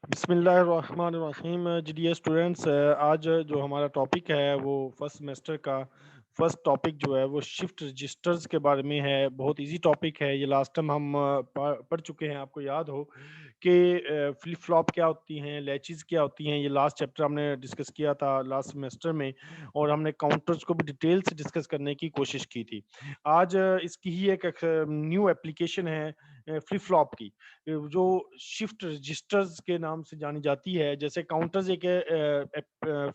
बिस्मिल्लाहिर्रहमानिर्रहीम जी dear students, आज जो हमारा टॉपिक है वो फर्स्ट सेमेस्टर का फर्स्ट टॉपिक जो है वो शिफ्ट रजिस्टर्स के बारे में है। बहुत इजी टॉपिक है ये। लास्ट टाइम हम पढ़ चुके हैं, आपको याद हो कि फ्लिप फ्लॉप क्या होती हैं, लैचेस क्या होती हैं। ये लास्ट चैप्टर हमने डिस्कस किया था लास्ट सेमेस्टर में, और हमने काउंटर्स को भी डिटेल से डिस्कस करने की कोशिश की थी। आज इसकी ही एक न्यू एप्लीकेशन है फ्लिप फ्लॉप की, जो शिफ्ट रजिस्टर्स के नाम से जानी जाती है। जैसे काउंटर्स एक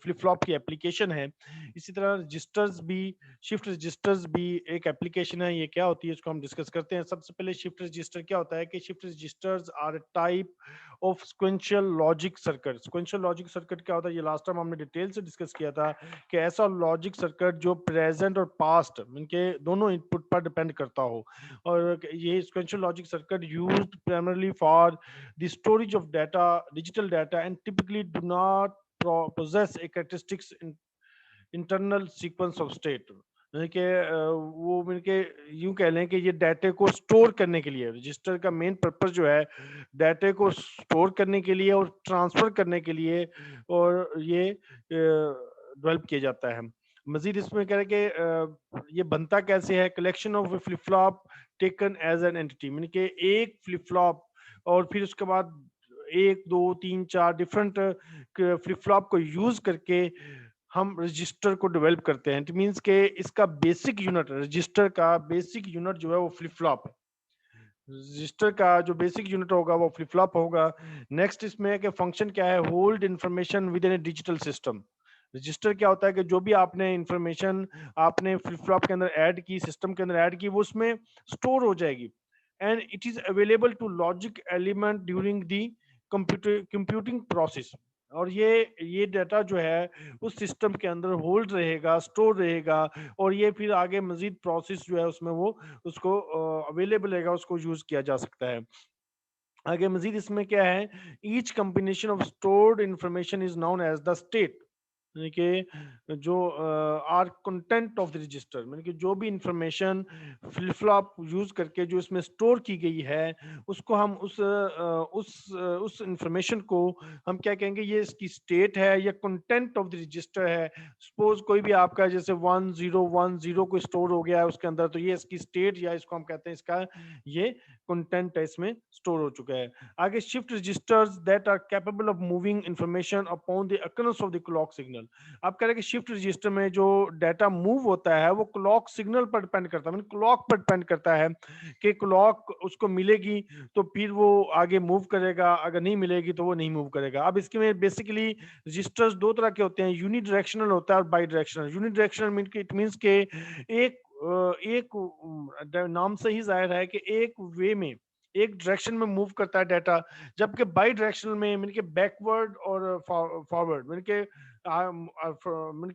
फ्लिप फ्लॉप की एप्लीकेशन है, इसी तरह रजिस्टर्स भी, शिफ्ट रजिस्टर्स भी एक एप्लीकेशन है। ये क्या होती है इसको हम डिस्कस करते हैं। सबसे पहले शिफ्ट रजिस्टर क्या होता है कि shift registers are type of sequential logic circuit. Sequential logic circuit क्या होता है, ये लास्ट टाइम हमने डिटेल से डिस्कस किया था कि ऐसा लॉजिक सर्किट जो प्रेजेंट और पास्ट इनके दोनों इनपुट पर डिपेंड करता हो। और ये sequential logic circuit used primarily for the storage of data, digital data, and typically do not possess a characteristics in internal sequence of state। यानी कि वो मिलके यूं कह लें कि ये डाटे को स्टोर करने के लिए, रजिस्टर का मेन पर्पस जो है डाटे को स्टोर करने के लिए और ट्रांसफर करने के लिए, और ये डेवलप किया जाता है। मजीद इसमें कह रहे हैं कि ये बनता कैसे है। Collection of flip flop taken as an entity, यानी कि एक फ्लिप फ्लॉप और फिर उसके बाद एक दो तीन चार डिफरेंट फ्लिप फ्लॉप को यूज करके हम रजिस्टर को डेवलप करते हैं। इट मींस के इसका बेसिक यूनिट, रजिस्टर का बेसिक यूनिट जो है वो फ्लिप फ्लॉप है। रजिस्टर का जो बेसिक यूनिट होगा वो फ्लिप फ्लॉप होगा। नेक्स्ट इसमें है कि फंक्शन क्या है, hold information with in A digital system. Register क्या होता है कि जो भी आपने इंफॉर्मेशन आपने फ्लिप फ्लॉप के अंदर ऐड की, सिस्टम के अंदर ऐड की, वो उसमें स्टोर हो जाएगी। And it is available to logic element during the computing process. और ये डाटा जो है उस सिस्टम के अंदर होल्ड रहेगा, स्टोर रहेगा, और ये फिर आगे मजीद प्रोसेस जो है उसमें वो उसको अवेलेबल रहेगा, उसको यूज किया जा सकता है। आगे मजीद इसमें क्या है, each combination of stored information is known as the state. यानी कि जो are content of the register, यानी कि जो भी इंफॉर्मेशन फ्लिप फ्लॉप यूज करके जो इसमें स्टोर की गई है, उसको हम उस इंफॉर्मेशन को हम क्या कहेंगे, ये इसकी स्टेट है या कंटेंट ऑफ द रजिस्टर है। सपोज कोई भी आपका जैसे 1010 को स्टोर हो गया है उसके अंदर, तो ये इसकी स्टेट, या इसको हम कहते हैं इसका ये कंटेंट है, इसमें स्टोर हो चुका है। आगे shift registers that are capable of moving information upon the occurrence of the clock signal. आप कह रहे हैं कि शिफ्ट रजिस्टर में जो डाटा मूव होता है वो क्लॉक सिग्नल पर डिपेंड करता है, मतलब क्लॉक पर डिपेंड करता है कि क्लॉक उसको मिलेगी तो फिर वो आगे मूव करेगा, अगर नहीं मिलेगी तो वो नहीं मूव करेगा। अब इसके में बेसिकली रजिस्टर्स दो तरह के होते हैं, यूनि डायरेक्शनल होता है और bidirectional. Unidirectional mean it means के नाम से ही जाहिर है कि एक वे में, एक डायरेक्शन में मूव करता है डाटा, जबकि बाई डायरेक्शनल में मीन के बैकवर्ड और फॉरवर्ड मीन के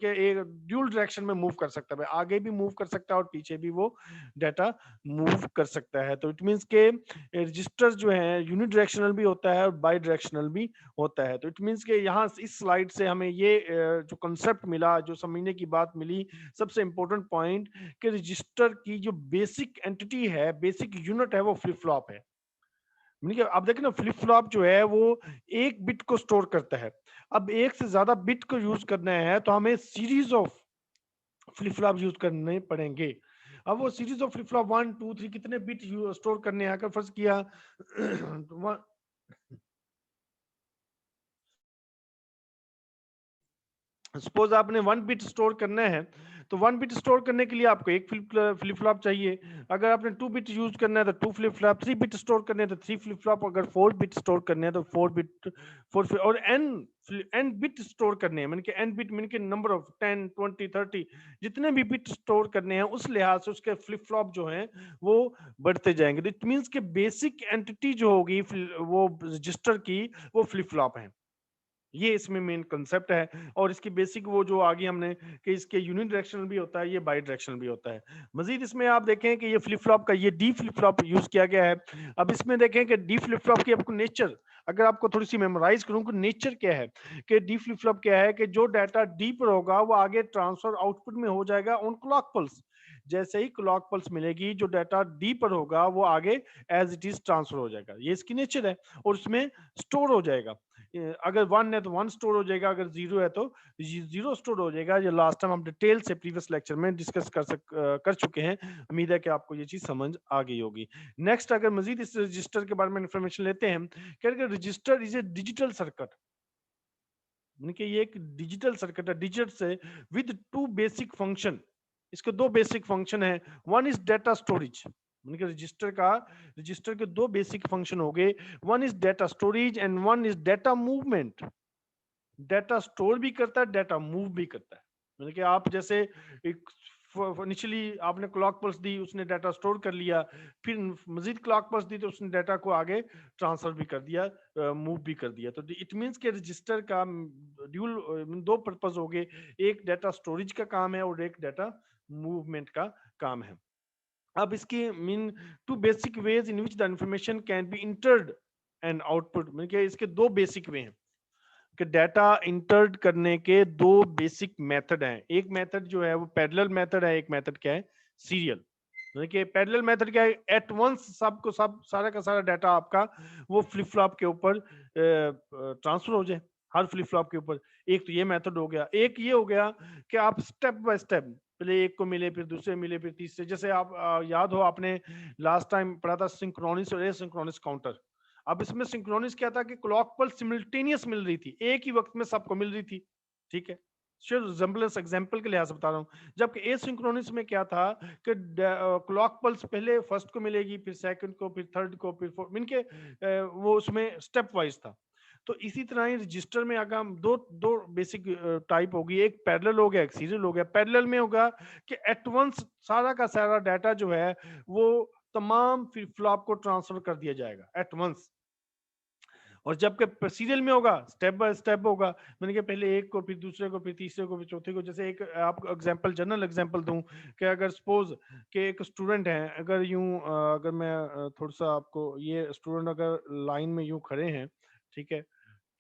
एक ड्यूल डायरेक्शन में मूव कर सकता है, आगे भी मूव कर सकता है और पीछे भी वो डाटा मूव कर सकता है। तो इट मीन्स के रजिस्टर्स जो है यूनि डायरेक्शनल भी होता है और बाई डायरेक्शनल भी होता है। तो इट मीन्स के यहाँ इस स्लाइड से हमें ये जो कंसेप्ट मिला, जो समझने की बात मिली, सबसे इंपॉर्टेंट पॉइंट, कि रजिस्टर की जो बेसिक एंटिटी है, बेसिक यूनिट है, वो फ्लिप फ्लॉप है। यानी कि आप देखें ना, फ्लिप फ्लॉप जो है वो एक बिट को स्टोर करता है। अब एक से ज्यादा बिट को यूज करना है तो हमें series of flip flop use करने पड़ेंगे। अब वो सीरीज ऑफ फ्लिप फ्लॉप 1 2 3 कितने बिट स्टोर करने हैं, अगर फर्ज किया तो सपोज आपने 1 बिट स्टोर करना है, तो 1 बिट स्टोर करने के लिए आपको एक फ्लिप फ्लॉप चाहिए। अगर आपने 2 बिट यूज करना है तो 2 फ्लिप फ्लॉप, 3 बिट स्टोर करने हैं तो 3 फ्लिप फ्लॉप, अगर 4 बिट स्टोर करने हैं तो 4 बिट, और एन बिट स्टोर करने हैं, मतलब एन बिट मीन के नंबर ऑफ 10 20 30, जितने भी बिट स्टोर करने हैं उस लिहाज से उसके फ्लिप फ्लॉप जो हैं वो बढ़ते जाएंगे। इट मीन्स के बेसिक एंटिटी जो होगी वो रजिस्टर की, वो फ्लिप फ्लॉप है। ये इसमें मेन कंसेप्ट है। और इसकी बेसिक वो जो आगे हमने कि इसके यूनि डायरेक्शनल भी होता है, ये बाई डायरेक्शनल भी होता है। मजीद इसमें आप देखें कि ये फ्लिप फ्लॉप का ये डी फ्लिप फ्लॉप यूज किया गया है। अब इसमें देखें कि डी फ्लिप फ्लॉप की आपको नेचर, अगर आपको थोड़ी सी मेमोराइज करूं कि नेचर क्या है, कि डी फ्लिप फ्लॉप क्या है, कि जो डाटा डी पर होगा वो आगे ट्रांसफर आउटपुट में हो जाएगा ऑन क्लॉक पल्स। जैसे ही क्लॉक पल्स मिलेगी जो डाटा डी पर होगा वो आगे एज इट इज ट्रांसफर हो जाएगा, ये इसकी नेचर है, और उसमें स्टोर हो जाएगा। अगर 1 है तो 1 स्टोर हो जाएगा, अगर 0 है तो 0 स्टोर हो जाएगा। ये लास्ट टाइम हम डिटेल से प्रीवियस लेक्चर में डिस्कस कर चुके हैं। उम्मीद है कि आपको ये चीज समझ आ गई होगी। नेक्स्ट अगर मजीद इस रजिस्टर के बारे में इंफॉर्मेशन लेते हैं, register is a digital circuit, कि ये एक डिजिटल सर्किट है, डिजिट से विद 2 बेसिक फंक्शन। इसके 2 बेसिक फंक्शन है। One is data storage, register के 2 बेसिक फंक्शन हो गए। One is data storage and one is data movement. Data store भी करता है, डाटा मूव भी करता है। मतलब कि आप जैसे एक इनिशियली आपने क्लॉक पल्स दी, उसने डाटा स्टोर कर लिया, फिर मजीद क्लॉक पल्स दी तो उसने डाटा को आगे ट्रांसफर भी कर दिया, मूव भी कर दिया। तो इट मींस के रजिस्टर का ड्यूल 2 पर्पस हो गए, एक डाटा स्टोरेज का काम है और एक डाटा मूवमेंट का काम है। अब इसकी mean 2 basic ways in which the information can be entered and output, मतलब कि इसके 2 बेसिक वे हैं कि डाटा इंटर्ड करने के 2 बेसिक मेथड हैं। एक मेथड जो है वो पैरेलल मेथड है, एक मेथड क्या है, सीरियल। देखिए पैरेलल मेथड क्या है, एट वंस सबको सब सारा का सारा डाटा आपका वो फ्लिप फ्लॉप के ऊपर ट्रांसफर हो जाए, हर फ्लिप फ्लॉप के ऊपर। एक तो ये मेथड हो गया। एक ये हो गया कि आप स्टेप बाय स्टेप, पहले एक को मिले, फिर दूसरे मिले, फिर तीसरे। जैसे आप याद हो आपने लास्ट टाइम पढ़ा था सिंक्रोनिस और एसिंक्रोनिस काउंटर। अब इसमें सिंक्रोनिस क्या था कि क्लॉक पल्स सिमिल्टेनियस मिल रही थी, एक ही वक्त में सबको मिल रही थी, ठीक है। सिर्फ एग्जांपल के लिहाज से बता रहा हूँ। जबकि एसिंक्रोनिस में क्या था कि क्लॉक पल्स पहले फर्स्ट को मिलेगी, फिर सेकंड को, फिर थर्ड को, फिर फोर्थ, इनके वो उसमें स्टेप वाइज था। तो इसी तरह ही रजिस्टर में अगर हम दो दो बेसिक टाइप होगी, एक पैरेलल हो गया, एक सीरियल हो गया। पैरेलल में होगा कि एट वंस सारा का सारा डाटा जो है वो तमाम फ्लिप फ्लॉप को ट्रांसफर कर दिया जाएगा एट वंस। और जबकि सीरियल में होगा स्टेप बाय स्टेप होगा, मैंने कहा पहले एक को, फिर दूसरे को, फिर तीसरे को, फिर चौथे को। जैसे एक आपको एग्जांपल, जनरल एग्जांपल दूं कि अगर सपोज कि एक स्टूडेंट है, अगर यूं अगर मैं थोड़ा सा आपको, ये स्टूडेंट अगर लाइन में यूं खड़े हैं, ठीक है,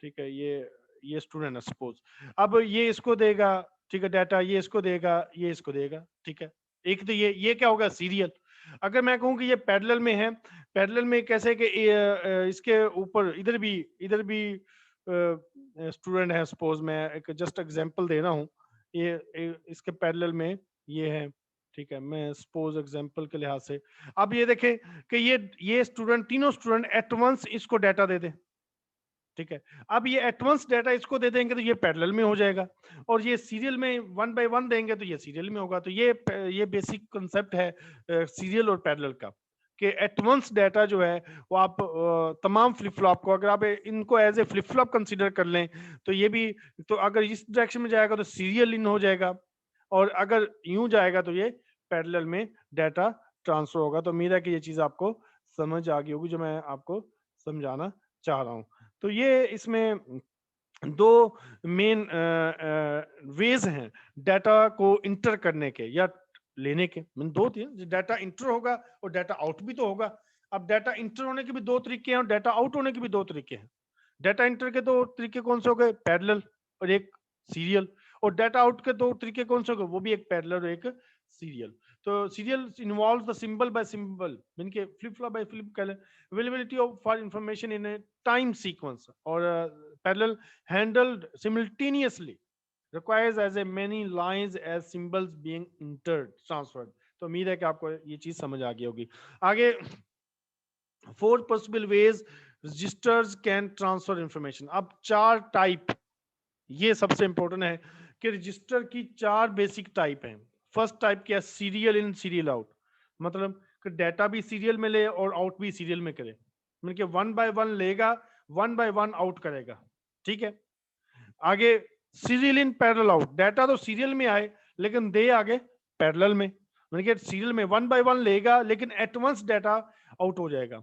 ठीक है, ये स्टूडेंट है सपोज। अब ये इसको देगा, ठीक है, डाटा, ये इसको देगा, ये इसको देगा, ठीक है। एक तो ये क्या होगा, सीरियल। अगर मैं कहूँ कि ये पैरेलल में है, पैरेलल में कैसे कि इसके ऊपर इधर भी स्टूडेंट है, सपोज मैं एक जस्ट एग्जांपल दे रहा हूँ। इसके पैरेलल में ये है, ठीक है, मैं सपोज एग्जांपल के लिहाज से। अब ये देखें कि ये स्टूडेंट, तीनों स्टूडेंट एट वंस इसको डाटा दे दें, ठीक है। अब ये एडवांस डाटा इसको दे देंगे तो ये पैरेलल में हो जाएगा, और ये सीरियल में 1 बाय 1 देंगे तो ये सीरियल में होगा। तो ये बेसिक कंसेप्ट है सीरियल और पैरेलल का, कि एडवांस डाटा जो है वो आप तमाम फ्लिप फ्लॉप को, अगर आप इनको as a flip flop consider कर लें तो ये भी, तो अगर इस डायरेक्शन में जाएगा तो सीरियल इन हो जाएगा, और अगर यूं जाएगा तो ये पैरेलल में डाटा ट्रांसफर होगा। तो उम्मीद है कि ये चीज आपको समझ आ गई होगी जो मैं आपको समझाना चाह रहा हूँ। तो ये इसमें 2 मेन वेज हैं डाटा को इंटर करने के या लेने के। दो थे, डाटा इंटर होगा और डाटा आउट भी तो होगा। अब डाटा इंटर होने के भी 2 तरीके हैं और डाटा आउट होने के भी 2 तरीके हैं। डाटा इंटर के 2 तरीके कौन से हो गए, पैरेलल और एक सीरियल। और डाटा आउट के 2 तरीके कौन से हो गए, वो भी एक पैरेलल और एक सीरियल। तो serial involves the symbol by symbol, mean के flip flop by flip availability of for information in a time sequence, or parallel handled simultaneously requires as a many lines as symbols being entered transferred। तो उम्मीद है कि आपको ये चीज समझ आ गई होगी। आगे 4 possible ways registers can transfer information। अब 4 टाइप, ये सबसे इंपॉर्टेंट है कि रजिस्टर की 4 बेसिक टाइप हैं। फर्स्ट टाइप क्या है, सीरियल इन सीरियल आउट, मतलब कि डाटा भी सीरियल में ले और आउट भी सीरियल में करे, मतलब कि 1 बाय 1 लेगा, 1 बाय 1 आउट करेगा, ठीक है। आगे serial in parallel out, data तो सीरियल में आए लेकिन दे आगे पैरेलल में, मतलब कि सीरियल में 1 बाय 1 लेगा लेकिन एट वंस डाटा आउट हो जाएगा।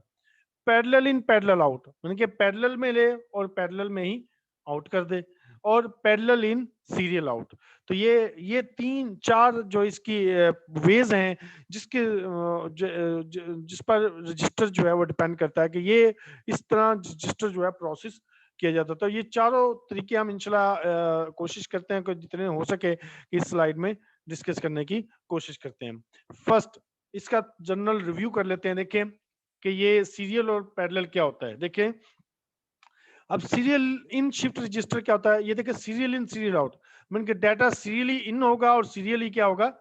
पैरेलल इन पैरेलल आउट, मतलब कि पैरेलल में ले और पैरेलल में ही आउट कर दे। और पैरेलल इन सीरियल आउट। तो ये 3-4 जो इसकी वेज हैं जिसके जिस पर रजिस्टर जो है वो डिपेंड करता है कि ये इस तरह रजिस्टर जो है प्रोसेस किया जाता है। तो ये चारों तरीके हम इंशाल्लाह कोशिश करते हैं कि जितने हो सके इस स्लाइड में डिस्कस करने की कोशिश करते हैं। फर्स्ट इसका जनरल रिव्यू कर लेते हैं। देखें कि ये सीरियल और पैरेलल क्या होता है। देखें अब सीरियल इन शिफ्ट रजिस्टर क्या होता है, ये देखिए serial in serial out, mean के डाटा सीरियली इन होगा और सीरियली क्या होगा,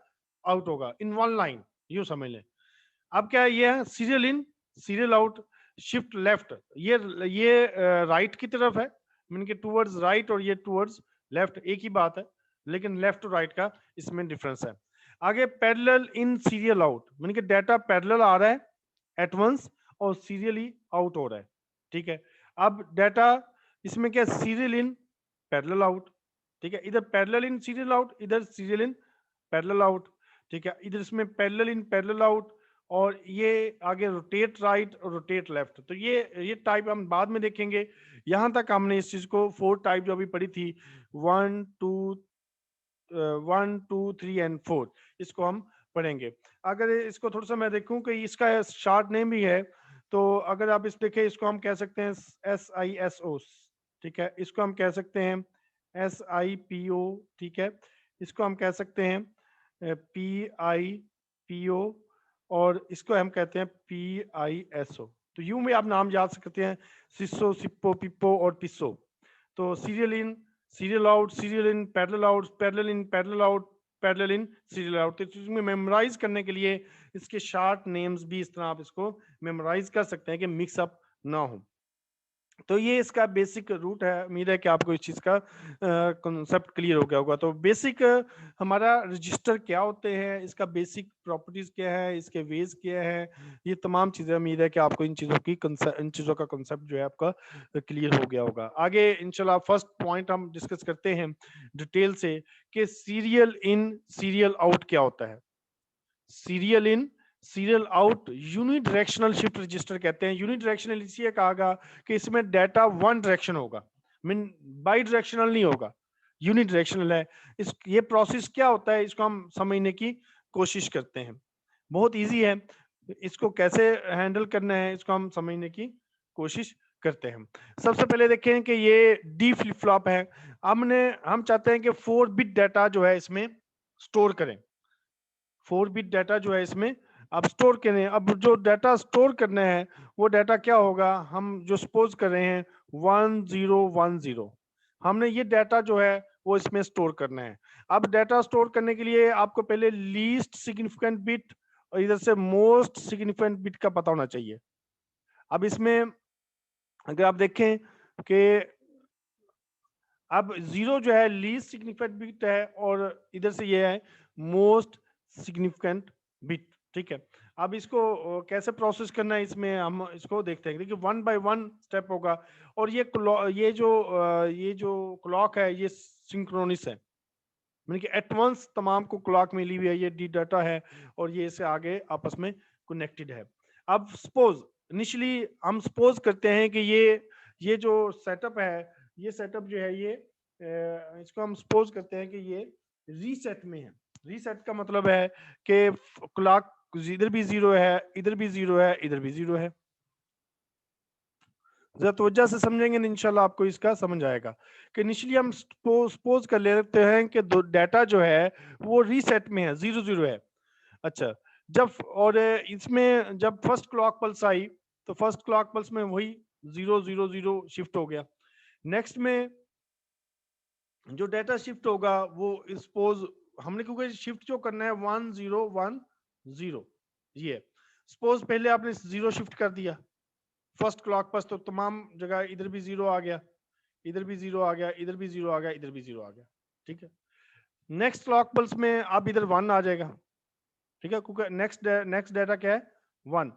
आउट होगा इन वन लाइन, यूं समझ लें। अब क्या है, ये है serial in serial out, shift left, ये राइट की तरफ है, मीन के टूवर्ड्स राइट, और ये टूवर्ड्स लेफ्ट, एक ही बात है, लेकिन लेफ्ट और राइट का इसमें डिफरेंस है। आगे parallel in serial out, mean के डाटा पैरेलल आ रहा है एट वंस और सीरियली आउट हो रहा है, ठीक है। अब डाटा इसमें क्या, सीरियल इन पैरेलल आउट, ठीक है, इधर पैरेलल इन सीरियल आउट, इधर सीरियल इन पैरेलल आउट, ठीक है, इधर इसमें पैरेलल इन पैरेलल आउट, और ये आगे रोटेट राइट और रोटेट लेफ्ट। तो ये टाइप हम बाद में देखेंगे। यहां तक हमने इस चीज को 4 टाइप जो अभी पढ़ी थी, 1 2 1 2 3 एंड 4, इसको हम पढ़ेंगे। अगर इसको थोड़ा सा मैं देखूं कि इसका शॉर्ट नेम भी है, तो अगर आप इस देखें, इसको हम कह सकते हैं SISO, ठीक है, इसको हम कह सकते हैं SIPO, ठीक है, इसको हम कह सकते हैं PIPO, और इसको हम कहते हैं PISO। तो यूं में आप नाम याद सकते हैं, सिसो, सिप्पो, पिप्पो और पिस्सो। तो serial in serial out, serial in parallel out, parallel in parallel out, parallel in serial out. तो इसमें मेमोराइज करने के लिए इसके शॉर्ट नेम्स भी इस तरह आप इसको मेमोराइज कर सकते हैं कि मिक्स अप ना हो। तो ये इसका बेसिक रूट है। उम्मीद है कि आपको इस चीज़ का कॉन्सेप्ट क्लियर हो गया होगा। तो बेसिक हमारा रजिस्टर क्या होते हैं, इसका बेसिक प्रॉपर्टीज क्या है, इसके वेज क्या है, ये तमाम चीज़ें, उम्मीद है कि आपको इन चीज़ों का कॉन्सेप्ट जो है आपका क्लियर हो गया होगा। आगे इंशाल्लाह फर्स्ट पॉइंट हम डिस्कस करते हैं डिटेल से कि सीरियल इन सीरियल आउट क्या होता है। Serial in serial out unidirectional shift register कहते हैं। यूनिडायरेक्शनल इसलिए कहा गया कि इसमें डाटा वन डायरेक्शन होगा, मीन बाई डायरेक्शनल नहीं होगा, यूनिडायरेक्शनल है। इस ये प्रोसेस क्या होता है, इसको हम समझने की कोशिश करते हैं। बहुत इजी है, इसको कैसे हैंडल करना है इसको हम समझने की कोशिश करते हैं। सबसे पहले देखें कि ये डी फ्लिप फ्लॉप है। हम चाहते हैं कि 4 बिट डाटा जो है इसमें स्टोर करें। 4 बिट डाटा जो है इसमें आप स्टोर करें। अब जो डाटा स्टोर करना है वो डाटा क्या होगा, हम जो सपोज कर रहे हैं 1010, हमने ये डाटा जो है वो इसमें स्टोर करना है। अब डाटा स्टोर करने के लिए आपको पहले लीस्ट सिग्निफिकेंट बिट और इधर से मोस्ट सिग्निफिकेंट बिट का पता होना चाहिए। अब इसमें अगर आप देखें कि अब 0 जो है लीस्ट सिग्निफिकेंट बिट है और इधर से ये है मोस्ट सिग्निफिकेंट बिट, ठीक है। अब इसको कैसे प्रोसेस करना है, इसमें हम इसको देखते हैं। देखिए 1 बाय 1 स्टेप होगा, और ये जो क्लॉक है ये सिंक्रोनिस है, यानी कि एट वंस तमाम को क्लॉक मिली हुई है, ये डी डाटा है और ये इससे आगे आपस में कनेक्टेड है। अब सपोज इनिशियली हम सपोज करते हैं कि ये जो सेटअप है, ये सेटअप जो है ये इसको हम सपोज करते हैं कि ये रीसेट में है। रीसेट का मतलब है कि क्लॉक इधर भी 0 है, इधर भी 0 है, इधर भी 0 है। जरा तवज्जो से समझेंगे इंशाल्लाह आपको इसका समझ आएगा कि इनिशियली हम सपोज कर लेते हैं कि डाटा जो है वो रीसेट में है, 0 है। अच्छा, जब और इसमें जब फर्स्ट क्लॉक पल्स आई तो फर्स्ट क्लॉक पल्स में वही 0 0 0 शिफ्ट हो गया। नेक्स्ट में जो डाटा शिफ्ट होगा वो सपोज हमने, क्योंकि शिफ्ट जो करना है 1 0 1 0, ये सपोज पहले आपने 0 शिफ्ट कर दिया फर्स्ट क्लॉक पल्स, तो तमाम जगह इधर भी 0 आ गया, इधर भी 0 आ गया, इधर भी 0 आ गया, इधर भी 0 आ गया, ठीक है। नेक्स्ट क्लॉक पल्स में अब इधर 1 आ जाएगा, ठीक है, क्योंकि नेक्स्ट डाटा क्या है 1।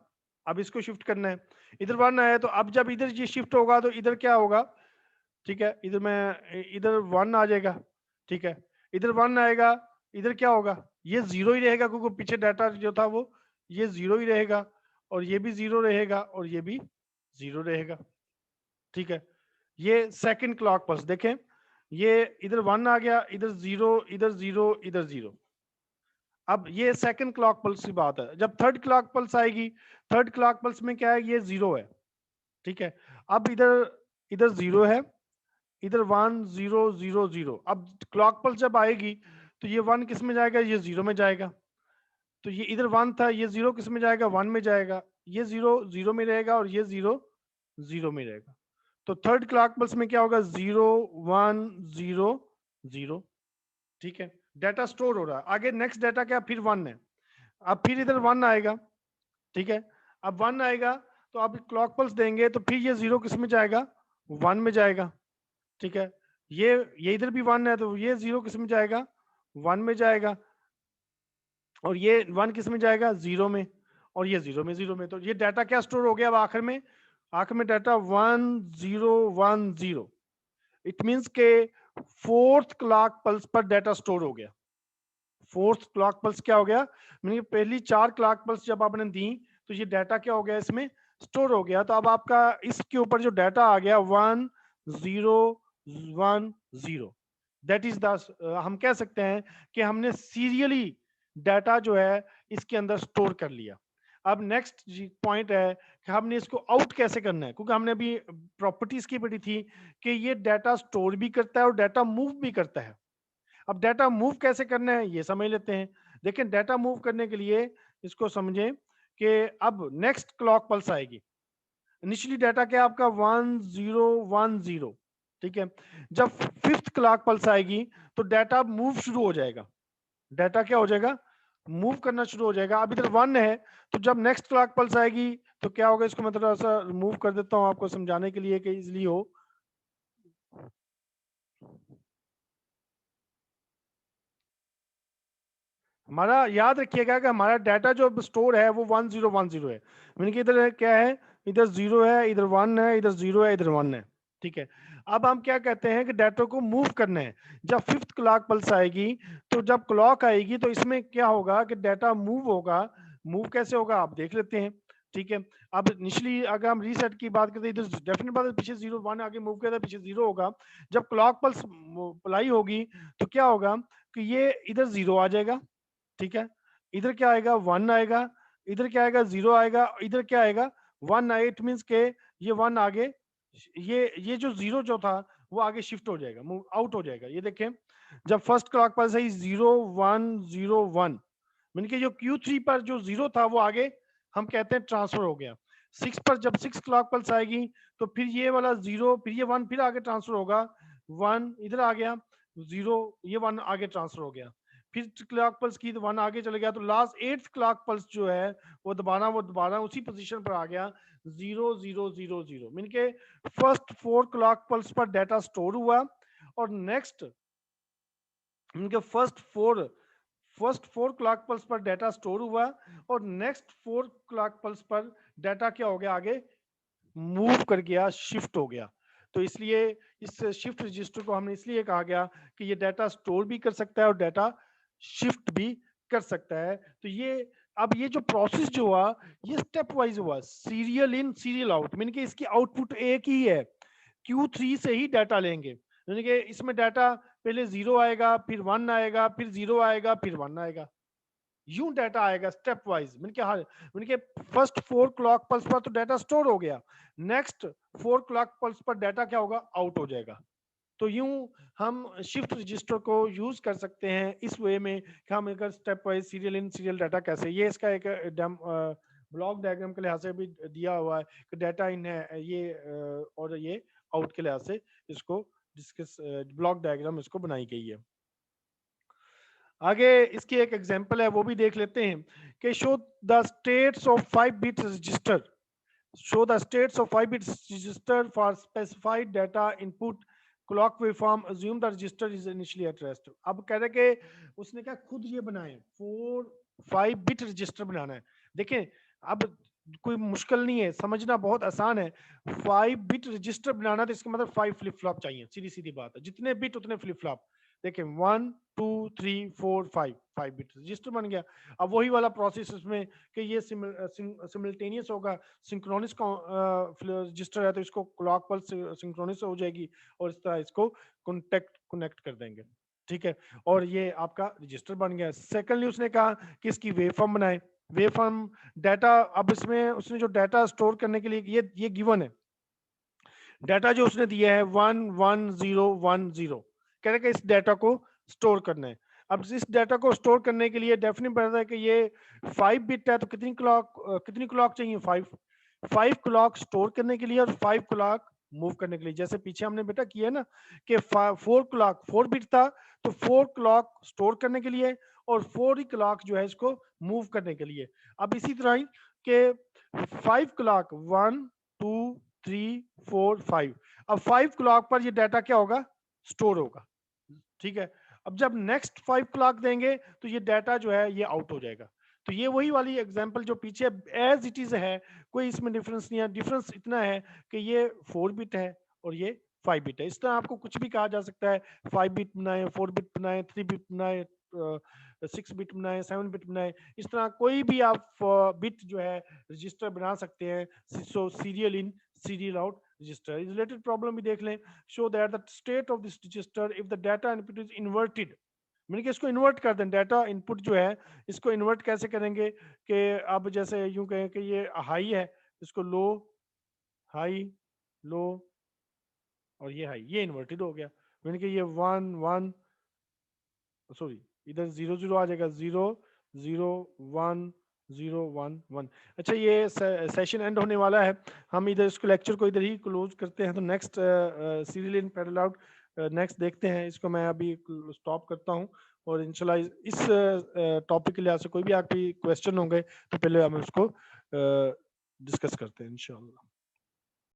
अब इसको शिफ्ट करना है, इधर 1 आया, तो अब जब इधर ये शिफ्ट होगा तो इधर क्या होगा, ठीक है, इधर 1 आ जाएगा, ठीक है, इधर 1 आएगा, इधर क्या होगा, ये 0 ही रहेगा, क्योंकि पीछे डाटा जो था वो ये 0 ही रहेगा, और ये भी 0 रहेगा, और ये भी 0 रहेगा, ठीक है। ये सेकंड क्लॉक पल्स देखें, ये इधर 1 आ गया, इधर 0, इधर 0, इधर 0। अब ये सेकंड क्लॉक पल्स की बात है। जब थर्ड क्लॉक पल्स आएगी, थर्ड क्लॉक पल्स में क्या है, ये 0 है, ठीक है। अब इधर 0 है, इधर 1 0 0 0। अब क्लॉक पल्स जब आएगी तो ये 1 किस में जाएगा, ये 0 में जाएगा। तो ये इधर 1 था, ये 0 किस में जाएगा, 1 में जाएगा। ये 0 0 में रहेगा और ये 0 0 में रहेगा। तो थर्ड क्लॉक पल्स में क्या होगा, 0 1 0 0। ठीक है, डाटा स्टोर हो रहा है। आगे नेक्स्ट डाटा क्या, फिर 1 है। अब फिर इधर 1 आएगा। ठीक है, अब 1 आएगा तो आप क्लॉक पल्स देंगे तो फिर ये 0 किस में जाएगा, 1 में जाएगा। ठीक है, ये इधर भी 1 है तो ये 0 किस में जाएगा, 1 में जाएगा। और ये 1 किस में जाएगा, 0 में। और ये 0 में 0 में। तो ये डाटा क्या स्टोर हो गया अब आखिर में डाटा 1 0 1 0। इट मींस के फोर्थ क्लॉक पल्स पर डाटा स्टोर हो गया। फोर्थ क्लॉक पल्स क्या हो गया, मैंने पहली 4 क्लॉक पल्स जब आपने दी तो ये डाटा क्या हो गया, इसमें स्टोर हो गया। तो अब आपका इसके ऊपर जो डाटा आ गया 1 0 1 0, दैट इज द, हम कह सकते हैं कि हमने सीरियली डाटा जो है इसके अंदर स्टोर कर लिया। अब नेक्स्ट पॉइंट है कि हमने इसको आउट कैसे करना है, क्योंकि हमने अभी प्रॉपर्टीज की पढ़ी थी कि ये डाटा स्टोर भी करता है और डाटा मूव भी करता है। अब डाटा मूव कैसे करना है ये समझ लेते हैं। देखिए डाटा मूव करने के लिए इसको समझें कि अब नेक्स्ट क्लॉक पल्स आएगी। इनिशियली डाटा क्या आपका 1 0 1 0। ठीक है, जब फिफ्थ क्लॉक पल्स आएगी तो डाटा मूव शुरू हो जाएगा। डाटा क्या हो जाएगा, मूव करना शुरू हो जाएगा। अब इधर 1 है तो जब नेक्स्ट क्लॉक पल्स आएगी तो क्या होगा, इसको मैं थोड़ा सा रिमूव कर देता हूं आपको समझाने के लिए कि इजिली हो। हमारा याद रखिएगा कि हमारा डाटा जो स्टोर है वो 1 0 1 0 है। मैंने कि इधर क्या है, इधर 0 है, इधर 1 है, इधर 0 है, इधर 1 है। ठीक है, अब हम क्या कहते हैं कि डाटा को मूव करना है। जब फिफ्थ क्लॉक पल्स आएगी तो जब क्लॉक आएगी तो इसमें क्या होगा कि डाटा मूव होगा। मूव कैसे होगा आप देख लेते हैं। ठीक है, अब इनिशियली अगर हम रीसेट की बात करते हैं, इधर डेफिनेट बात है पीछे 0 1 आगे मूव किया था, पीछे 0 होगा। जब क्लॉक पल्स अप्लाई होगी तो क्या होगा कि ये इधर 0 आ जाएगा। ठीक है, इधर क्या आएगा, 1 आएगा। इधर क्या आएगा, 0 आएगा। इधर क्या आएगा, 1 आएगा। इट मींस के ये 1 आगे, ये जो 0 जो था वो आगे शिफ्ट हो जाएगा, मूव आउट हो जाएगा। ये देखें, जब फर्स्ट क्लॉक पल्स है 0 1 0 1, मीन के जो Q3 पर जो 0 था वो आगे हम कहते हैं ट्रांसफर हो गया। 6 पर जब 6 क्लॉक पल्स आएगी तो फिर ये वाला 0, फिर ये 1 फिर आगे ट्रांसफर होगा। 1 इधर आ गया, 0 ये 1 आगे ट्रांसफर हो गया। फिर क्लॉक पल्स की तो 1 आगे चले गया। तो लास्ट 8th क्लॉक पल्स जो है वो दोबारा उसी पोजीशन पर आ गया, 0 0 0 0। मीन के फर्स्ट 4 क्लॉक पल्स पर डाटा स्टोर हुआ और नेक्स्ट इनके फर्स्ट फोर क्लॉक पल्स पर डाटा स्टोर हुआ और नेक्स्ट 4 क्लॉक पल्स पर डाटा क्या हो गया, आगे मूव कर गया, शिफ्ट हो गया। तो इसलिए इस शिफ्ट रजिस्टर को हमने इसलिए कहा गया कि ये डाटा स्टोर भी कर सकता है और डाटा शिफ्ट भी कर सकता है। तो ये अब ये जो प्रोसेस जो हुआ ये स्टेप वाइज हुआ, serial in serial out. Mean कि इसकी आउटपुट एक ही है, Q3 से ही डाटा लेंगे। यानी कि इसमें डाटा पहले 0 आएगा, फिर 1 आएगा, फिर 0 आएगा, फिर 1 आएगा, यूं डाटा आएगा स्टेप वाइज। मैंने के फर्स्ट 4 क्लॉक पल्स पर तो डाटा स्टोर हो गया, नेक्स्ट 4 क्लॉक पल्स पर डाटा क्या होगा, आउट हो जाएगा। तो यूं हम शिफ्ट रजिस्टर को यूज कर सकते हैं इस वे में कि हम अगर step wise serial in serial data कैसे, ये इसका एक ब्लॉक डायग्राम के लिहाज से भी दिया हुआ है कि डाटा इन है ये और ये आउट के लिहाज से इसको डिस्कस ब्लॉक डायग्राम इसको बनाई गई है। आगे इसकी एक एग्जांपल है वो भी देख लेते हैं कि show the states of 5 bits register, show the states of 5 bits register for specified data input clock waveform assume the register is initially at rest. अब कह रहे कि उसने क्या खुद ये बनाए 5 बिट रजिस्टर बनाना है। देखें अब कोई मुश्किल नहीं है, समझना बहुत आसान है। 5 बिट रजिस्टर बनाना तो इसका मतलब 5 फ्लिप फ्लॉप चाहिए, सीधी सीधी बात है, जितने बिट उतने फ्लिप फ्लॉप। देखें 1 2 3 4 5 बिट रजिस्टर बन गया। अब वही वाला प्रोसेस इसमें कि ये सिमिल्टेनियस होगा, सिंक्रोनस रजिस्टर है तो इसको क्लॉक पल्स सिंक्रोनस हो जाएगी और इस तरह इसको कनेक्ट कर देंगे। ठीक है, और ये आपका रजिस्टर बन गया। सेकेंडली उसने कहा कि इसकी वेव फॉर्म बनाए। वेव फॉर्म डाटा, अब इसमें उसने जो डाटा स्टोर करने के लिए ये गिवन है डाटा जो उसने दिया है 1 1 0 1 0, कह रहे कि इस डाटा को स्टोर करना है। अब इस डाटा को स्टोर करने के लिए डेफिनेट पता है कि ये 5 बिट है, तो कितनी क्लॉक चाहिए? 5 क्लॉक स्टोर करने के लिए और 5 क्लॉक मूव करने के लिए। जैसे पीछे हमने बेटा किया है ना कि 4 क्लॉक 4 बिट था, तो 4 क्लॉक स्टोर करने के लिए और 4 ही क्लॉक जो है इसको मूव करने के लिए। अब इसी तरह ही कि 5 क्लॉक 1 2 3 4 5, अब 5 क्लॉक पर ये डाटा क्या होगा? स्टोर होगा। ठीक है, अब जब नेक्स्ट 5 क्लॉक देंगे तो ये डाटा जो है ये आउट हो जाएगा। तो ये वही वाली एग्जांपल जो पीछे एज इट इज है, कोई इसमें डिफरेंस नहीं है। डिफरेंस इतना है कि ये 4 बिट है और ये 5 बिट है। इस तरह आपको कुछ भी कहा जा सकता है, 5 बिट बनाए, 4 बिट बनाए, 3 बिट बनाए, 6 बिट बनाए, 7 बिट बनाए। इस तरह कोई भी आप बिट जो है रजिस्टर बना सकते हैं। So serial in serial out register. Related problem भी देख लें। show that the state of this register if the data input is inverted। मैंने कि इसको इन्वर्ट कर दें, डाटा इनपुट जो है इसको इन्वर्ट कैसे करेंगे कि अब जैसे यूं कहें कि ये हाई है, इसको लो, हाई, लो, और ये हाई, ये इन्वर्टेड हो गया। मैंने कि ये 1 1, सॉरी इधर 0 0 आ जाएगा, 0 0 1 0 1 1। अच्छा, ये सेशन एंड होने वाला है, हम इधर इसको लेक्चर को इधर ही क्लोज करते हैं। तो next serial in parallel out next देखते हैं। इसको मैं अभी स्टॉप करता हूँ और इंशाल्लाह इस टॉपिक के लिहाज से कोई भी आपकी क्वेश्चन होंगे तो पहले हम उसको डिस्कस करते हैं इंशाल्लाह।